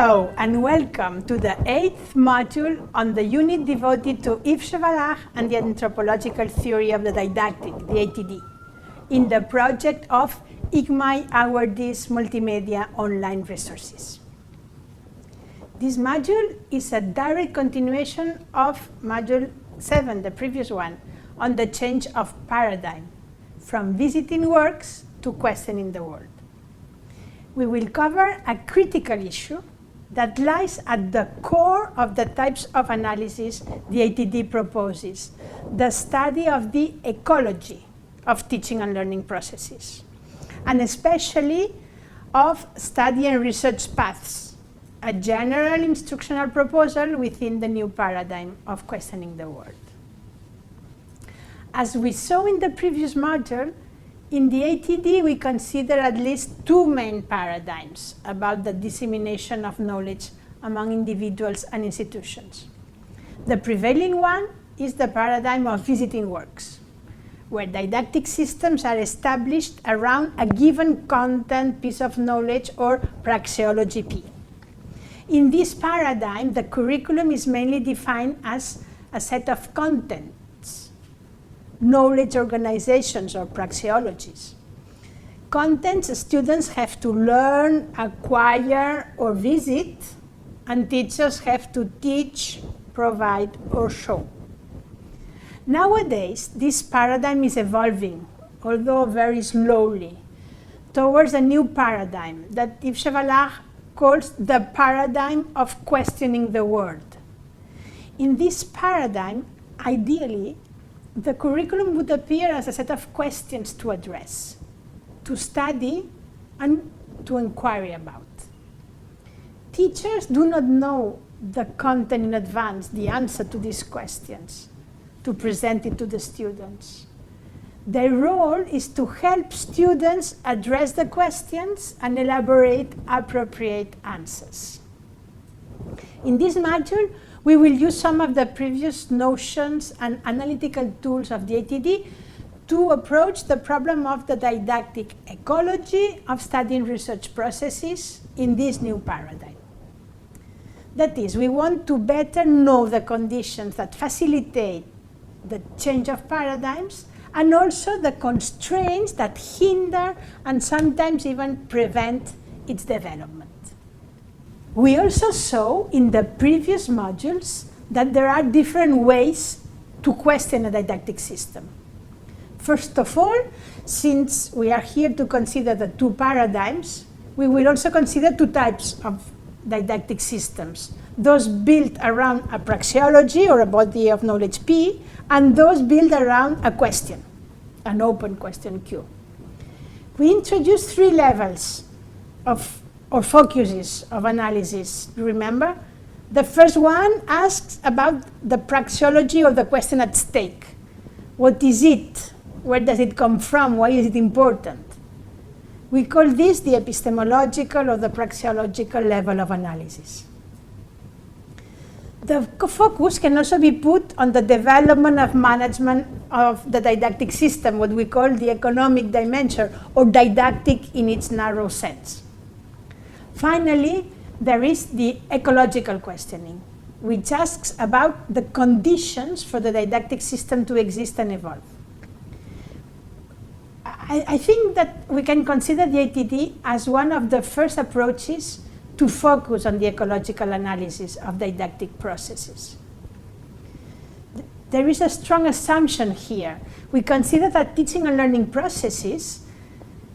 Hello and welcome to the 8th module on the unit devoted to Yves Chevallard and the anthropological theory of the didactic, the ATD, in the project of IGMAI Awardis Multimedia Online Resources. This module is a direct continuation of Module 7, the previous one, on the change of paradigm from visiting works to questioning the world. We will cover a critical issue that lies at the core of the types of analysis the ATD proposes, the study of the ecology of teaching and learning processes, and especially of study and research paths, a general instructional proposal within the new paradigm of questioning the world. As we saw in the previous module, in the ATD, we consider at least two main paradigms about the dissemination of knowledge among individuals and institutions. The prevailing one is the paradigm of visiting works, where didactic systems are established around a given content, piece of knowledge, or praxeology P. In this paradigm, the curriculum is mainly defined as a set of content, knowledge organizations or praxeologies. Contents students have to learn, acquire, or visit, and teachers have to teach, provide, or show. Nowadays, this paradigm is evolving, although very slowly, towards a new paradigm that Yves Chevallard calls the paradigm of questioning the world. In this paradigm, ideally, the curriculum would appear as a set of questions to address, to study, and to inquire about. Teachers do not know the content in advance, the answer to these questions, to present it to the students. Their role is to help students address the questions and elaborate appropriate answers. In this module, we will use some of the previous notions and analytical tools of the ATD to approach the problem of the didactic ecology of studying research processes in this new paradigm. That is, we want to better know the conditions that facilitate the change of paradigms and also the constraints that hinder and sometimes even prevent its development. We also saw in the previous modules that there are different ways to question a didactic system. First of all, since we are here to consider the two paradigms, we will also consider two types of didactic systems. Those built around a praxeology or a body of knowledge P, and those built around a question, an open question Q. We introduced three levels or focuses of analysis, remember? The first one asks about the praxeology of the question at stake. What is it? Where does it come from? Why is it important? We call this the epistemological or the praxeological level of analysis. The focus can also be put on the development of management of the didactic system, what we call the economic dimension, or didactic in its narrow sense. Finally, there is the ecological questioning, which asks about the conditions for the didactic system to exist and evolve. I think that we can consider the ATD as one of the first approaches to focus on the ecological analysis of didactic processes. There is a strong assumption here. We consider that teaching and learning processes,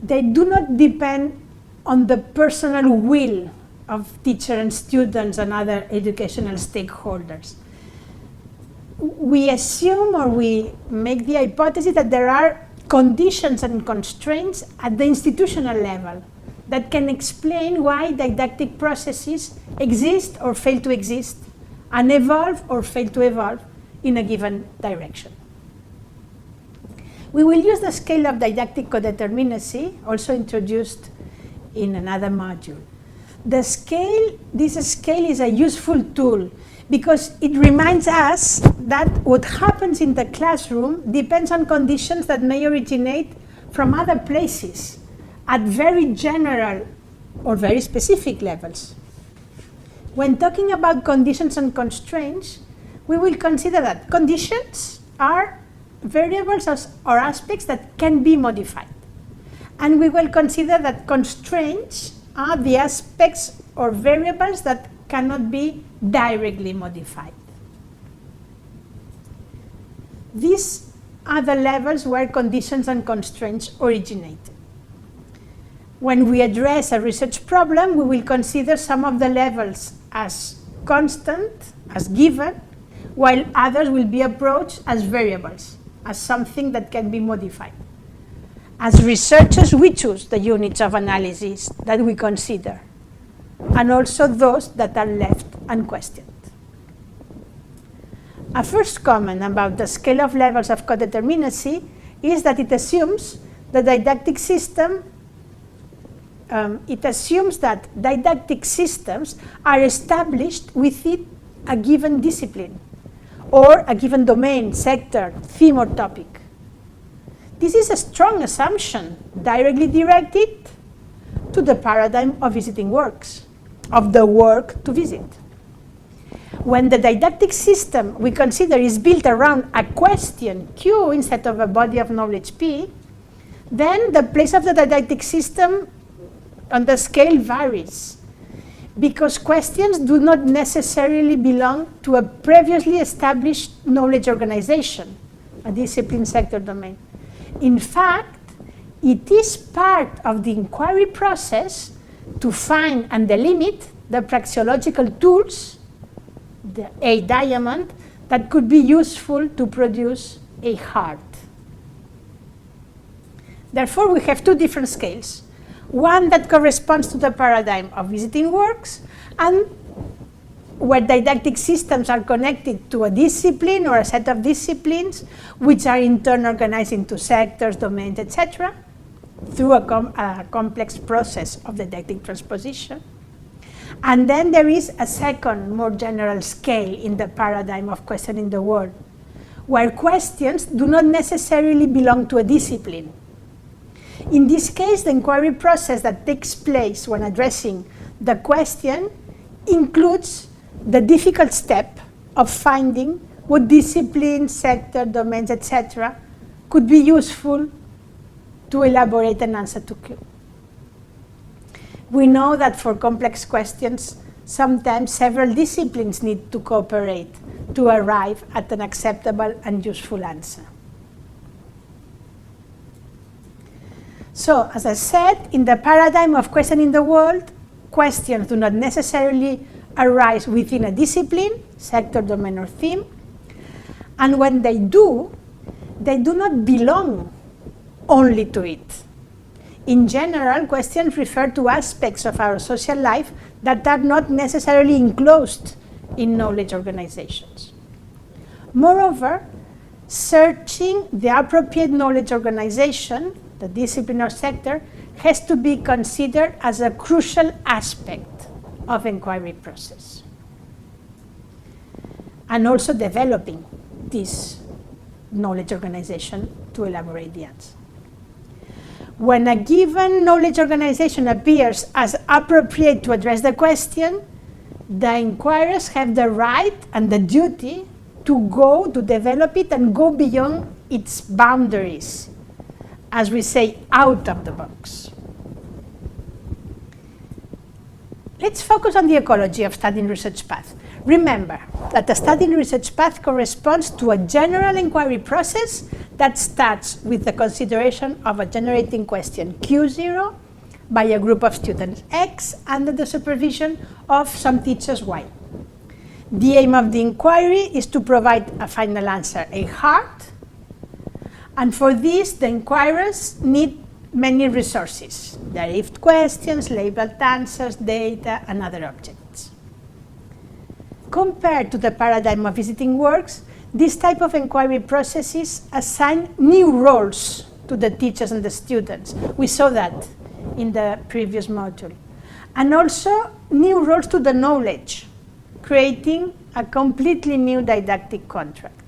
they do not depend on the personal will of teachers and students and other educational stakeholders. We assume or we make the hypothesis that there are conditions and constraints at the institutional level that can explain why didactic processes exist or fail to exist and evolve or fail to evolve in a given direction. We will use the scale of didactic codeterminacy, also introduced in another module. This scale is a useful tool because it reminds us that what happens in the classroom depends on conditions that may originate from other places at very general or very specific levels. When talking about conditions and constraints, we will consider that conditions are variables or aspects that can be modified. And we will consider that constraints are the aspects or variables that cannot be directly modified. These are the levels where conditions and constraints originate. When we address a research problem, we will consider some of the levels as constant, as given, while others will be approached as variables, as something that can be modified. As researchers, we choose the units of analysis that we consider, and also those that are left unquestioned. A first comment about the scale of levels of codeterminacy is that it assumes the didactic system that didactic systems are established within a given discipline or a given domain, sector, theme, or topic. This is a strong assumption directly directed to the paradigm of visiting works, of the work to visit. When the didactic system we consider is built around a question Q instead of a body of knowledge P, then the place of the didactic system on the scale varies, because questions do not necessarily belong to a previously established knowledge organization, a discipline, sector, domain. In fact, it is part of the inquiry process to find and delimit the praxeological tools, a diamond, that could be useful to produce a heart. Therefore, we have two different scales. One that corresponds to the paradigm of visiting works, and where didactic systems are connected to a discipline or a set of disciplines, which are in turn organized into sectors, domains, etc., through a complex process of didactic transposition. And then there is a second, more general scale in the paradigm of questioning the world, where questions do not necessarily belong to a discipline. In this case, the inquiry process that takes place when addressing the question includes the difficult step of finding what discipline, sector, domains, etc. could be useful to elaborate an answer to Q. We know that for complex questions, sometimes several disciplines need to cooperate to arrive at an acceptable and useful answer. So, as I said, in the paradigm of questioning the world, questions do not necessarily arise within a discipline, sector, domain, or theme. And when they do not belong only to it. In general, questions refer to aspects of our social life that are not necessarily enclosed in knowledge organizations. Moreover, searching the appropriate knowledge organization, the discipline or sector, has to be considered as a crucial aspect of inquiry process. And also developing this knowledge organization to elaborate the answer. When a given knowledge organization appears as appropriate to address the question, the inquirers have the right and the duty to develop it and go beyond its boundaries, as we say, out of the box. Let's focus on the ecology of studying research path. Remember that a studying research path corresponds to a general inquiry process that starts with the consideration of a generating question Q0 by a group of students X under the supervision of some teachers Y. The aim of the inquiry is to provide a final answer, a heart, and for this the inquirers need many resources: derived questions, labeled answers, data, and other objects. Compared to the paradigm of visiting works, this type of inquiry processes assign new roles to the teachers and the students. We saw that in the previous module. And also new roles to the knowledge, creating a completely new didactic contract.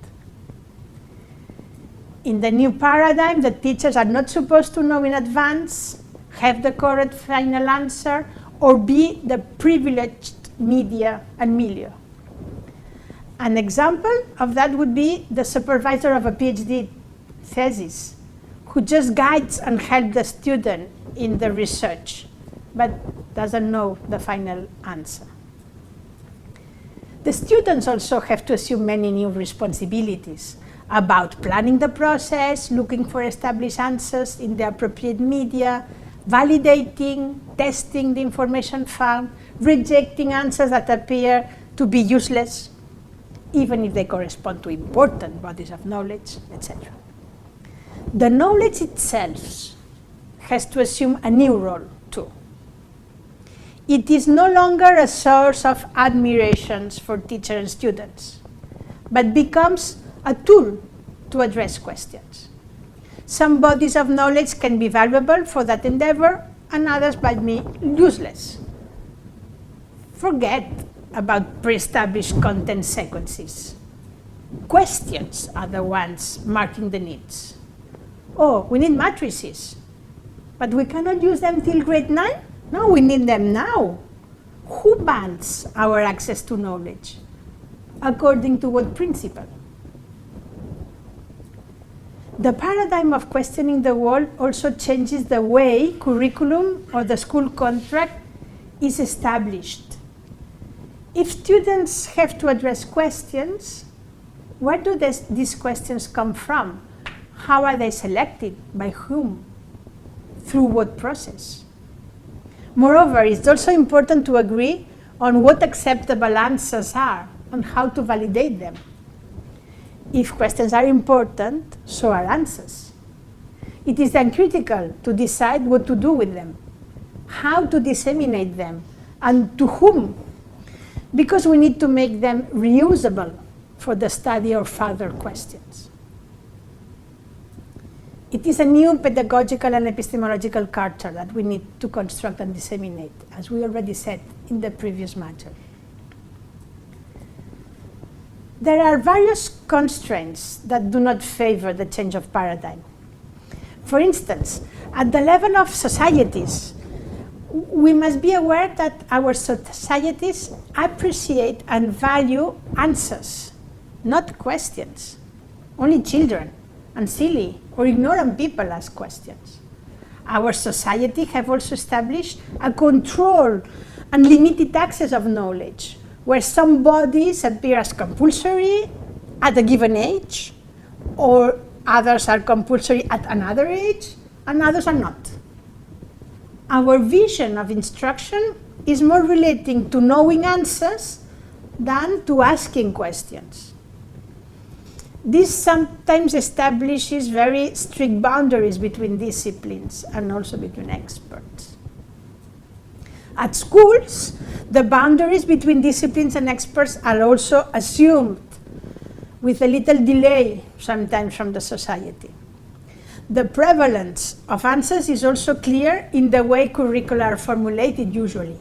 In the new paradigm, the teachers are not supposed to know in advance, have the correct final answer, or be the privileged media, and milieu. An example of that would be the supervisor of a PhD thesis, who just guides and helps the student in the research, but doesn't know the final answer. The students also have to assume many new responsibilities about planning the process, looking for established answers in the appropriate media, validating, testing the information found, rejecting answers that appear to be useless, even if they correspond to important bodies of knowledge, etc. The knowledge itself has to assume a new role too. It is no longer a source of admirations for teachers and students, but becomes a tool to address questions. Some bodies of knowledge can be valuable for that endeavor, and others might be useless. Forget about pre-established content sequences. Questions are the ones marking the needs. Oh, we need matrices, but we cannot use them till grade 9? No, we need them now. Who bans our access to knowledge? According to what principle? The paradigm of questioning the world also changes the way curriculum or the school contract is established. If students have to address questions, where do these questions come from? How are they selected? By whom? Through what process? Moreover, it's also important to agree on what acceptable answers are and how to validate them. If questions are important, so are answers. It is then critical to decide what to do with them, how to disseminate them, and to whom, because we need to make them reusable for the study of further questions. It is a new pedagogical and epistemological culture that we need to construct and disseminate, as we already said in the previous module. There are various constraints that do not favor the change of paradigm. For instance, at the level of societies, we must be aware that our societies appreciate and value answers, not questions. Only children and silly or ignorant people ask questions. Our society have also established a control and limited access of knowledge, where some bodies appear as compulsory at a given age, or others are compulsory at another age, and others are not. Our vision of instruction is more relating to knowing answers than to asking questions. This sometimes establishes very strict boundaries between disciplines and also between experts. At schools, the boundaries between disciplines and experts are also assumed with a little delay sometimes from the society. The prevalence of answers is also clear in the way curricula are formulated usually.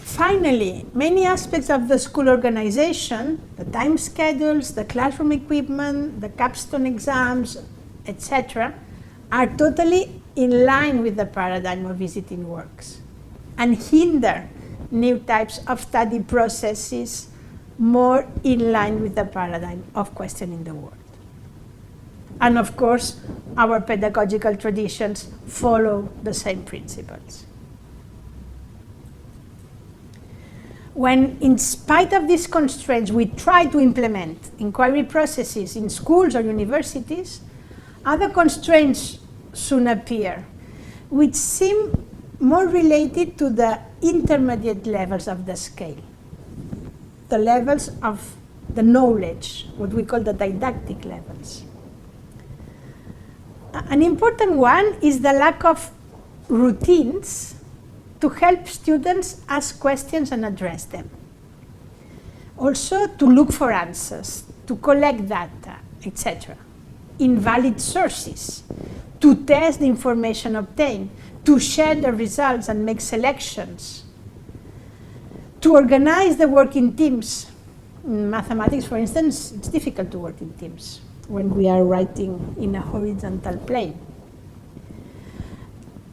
Finally, many aspects of the school organization, the time schedules, the classroom equipment, the capstone exams, etc., are totally in line with the paradigm of visiting works and hinder new types of study processes more in line with the paradigm of questioning the world. And of course, our pedagogical traditions follow the same principles. When, in spite of these constraints, we try to implement inquiry processes in schools or universities, other constraints soon appear, which seem more related to the intermediate levels of the scale, the levels of the knowledge, what we call the didactic levels. An important one is the lack of routines to help students ask questions and address them. Also, to look for answers, to collect data, etc. Invalid sources, to test the information obtained, to share the results and make selections, to organize the work in teams. In mathematics, for instance, it's difficult to work in teams when we are writing in a horizontal plane.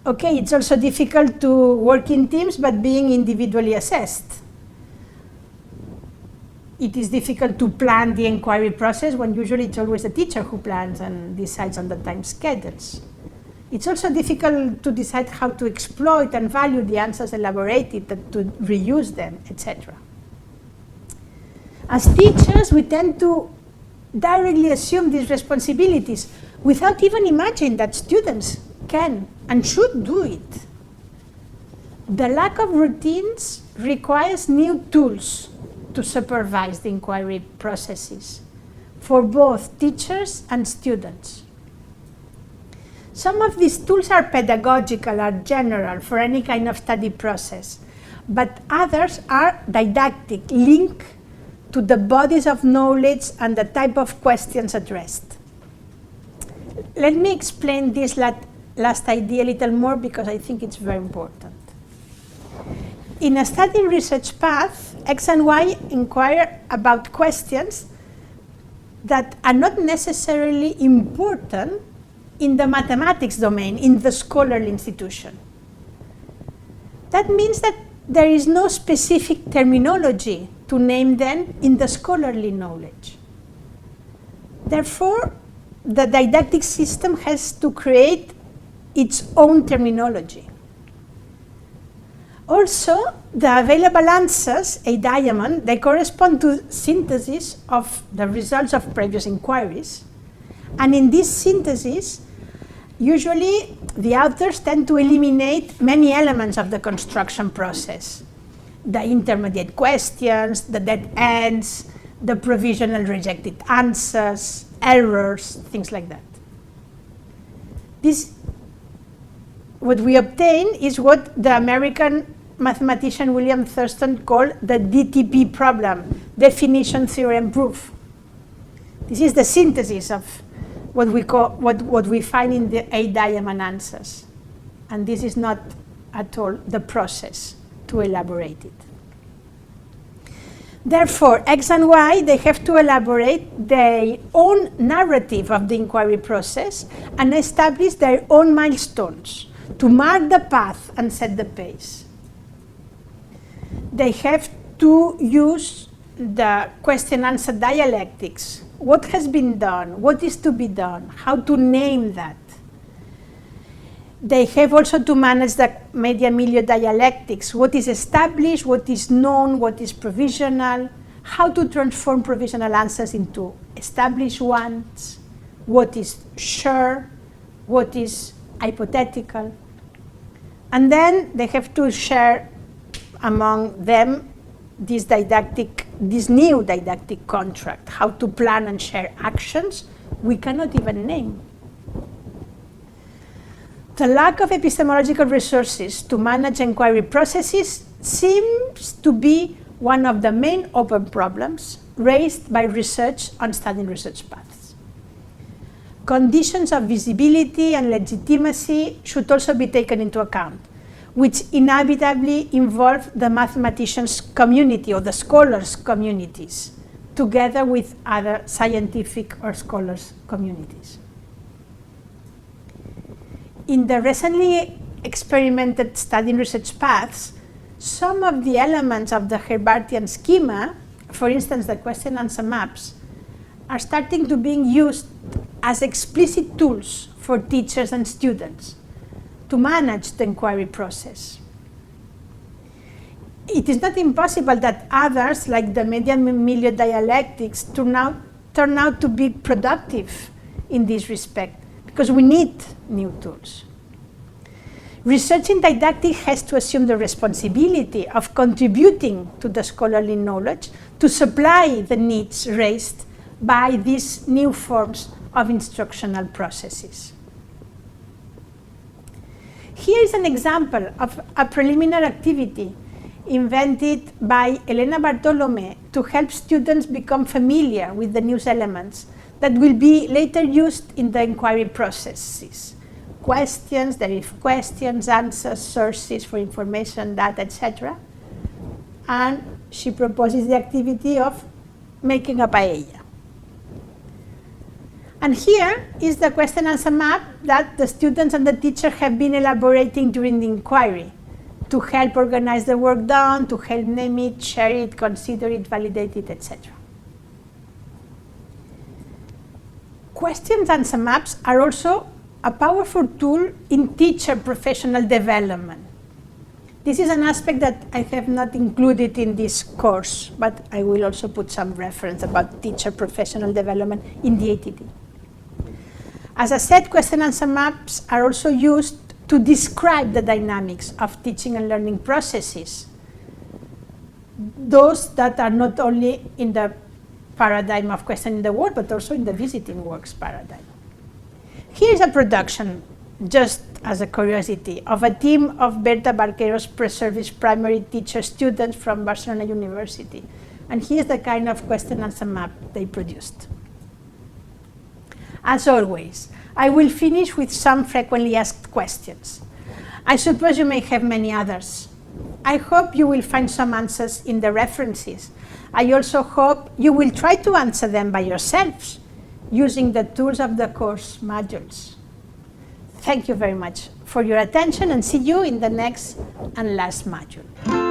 Okay, it's also difficult to work in teams, but being individually assessed. It is difficult to plan the inquiry process when usually it's always the teacher who plans and decides on the time schedules. It's also difficult to decide how to exploit and value the answers elaborated, to reuse them, etc. As teachers, we tend to directly assume these responsibilities without even imagining that students can and should do it. The lack of routines requires new tools to supervise the inquiry processes for both teachers and students. Some of these tools are pedagogical, are general for any kind of study process, but others are didactic, linked to the bodies of knowledge and the type of questions addressed. Let me explain this last idea a little more because I think it's very important. In a study research path, X and Y inquire about questions that are not necessarily important in the mathematics domain, in the scholarly institution. That means that there is no specific terminology to name them in the scholarly knowledge. Therefore, the didactic system has to create its own terminology. Also, the available answers, a diamond, they correspond to synthesis of the results of previous inquiries. And in this synthesis, usually the authors tend to eliminate many elements of the construction process. The intermediate questions, the dead ends, the provisional rejected answers, errors, things like that. What we obtain is what the American mathematician William Thurston called the DTP problem, definition, theorem, proof. This is the synthesis of what we find in the 8 diamond answers. And this is not at all the process to elaborate it. Therefore, X and Y, they have to elaborate their own narrative of the inquiry process and establish their own milestones to mark the path and set the pace. They have to use the question-answer dialectics. What has been done? What is to be done? How to name that? They have also to manage the media-milieu dialectics. What is established, what is known, what is provisional, how to transform provisional answers into established ones, what is sure, what is hypothetical. And then they have to share among them this new didactic contract, how to plan and share actions we cannot even name. The lack of epistemological resources to manage inquiry processes seems to be one of the main open problems raised by research on studying research paths. Conditions of visibility and legitimacy should also be taken into account, which inevitably involve the mathematicians community or the scholars communities, together with other scientific or scholars communities. In the recently experimented studying research paths, some of the elements of the Herbartian schema, for instance the question-answer maps, are starting to be used as explicit tools for teachers and students to manage the inquiry process. It is not impossible that others, like the media-milieu dialectics, turn out to be productive in this respect, because we need new tools. Research in didactic has to assume the responsibility of contributing to the scholarly knowledge to supply the needs raised by these new forms of instructional processes. Here is an example of a preliminary activity invented by Elena Bartolomé to help students become familiar with the new elements that will be later used in the inquiry processes. Questions, derivative questions, answers, sources for information, data, etc. And she proposes the activity of making a paella. And here is the question answer map that the students and the teacher have been elaborating during the inquiry to help organize the work done, to help name it, share it, consider it, validate it, etc. Questions answer maps are also a powerful tool in teacher professional development. This is an aspect that I have not included in this course, but I will also put some reference about teacher professional development in the ATD. As I said, question answer maps are also used to describe the dynamics of teaching and learning processes, those that are not only in the paradigm of questioning the world, but also in the visiting works paradigm. Here's a production, just as a curiosity, of a team of Berta Barquero's pre-service primary teacher students from Barcelona University. And here's the kind of question answer map they produced. As always, I will finish with some frequently asked questions. I suppose you may have many others. I hope you will find some answers in the references. I also hope you will try to answer them by yourselves using the tools of the course modules. Thank you very much for your attention, and see you in the next and last module.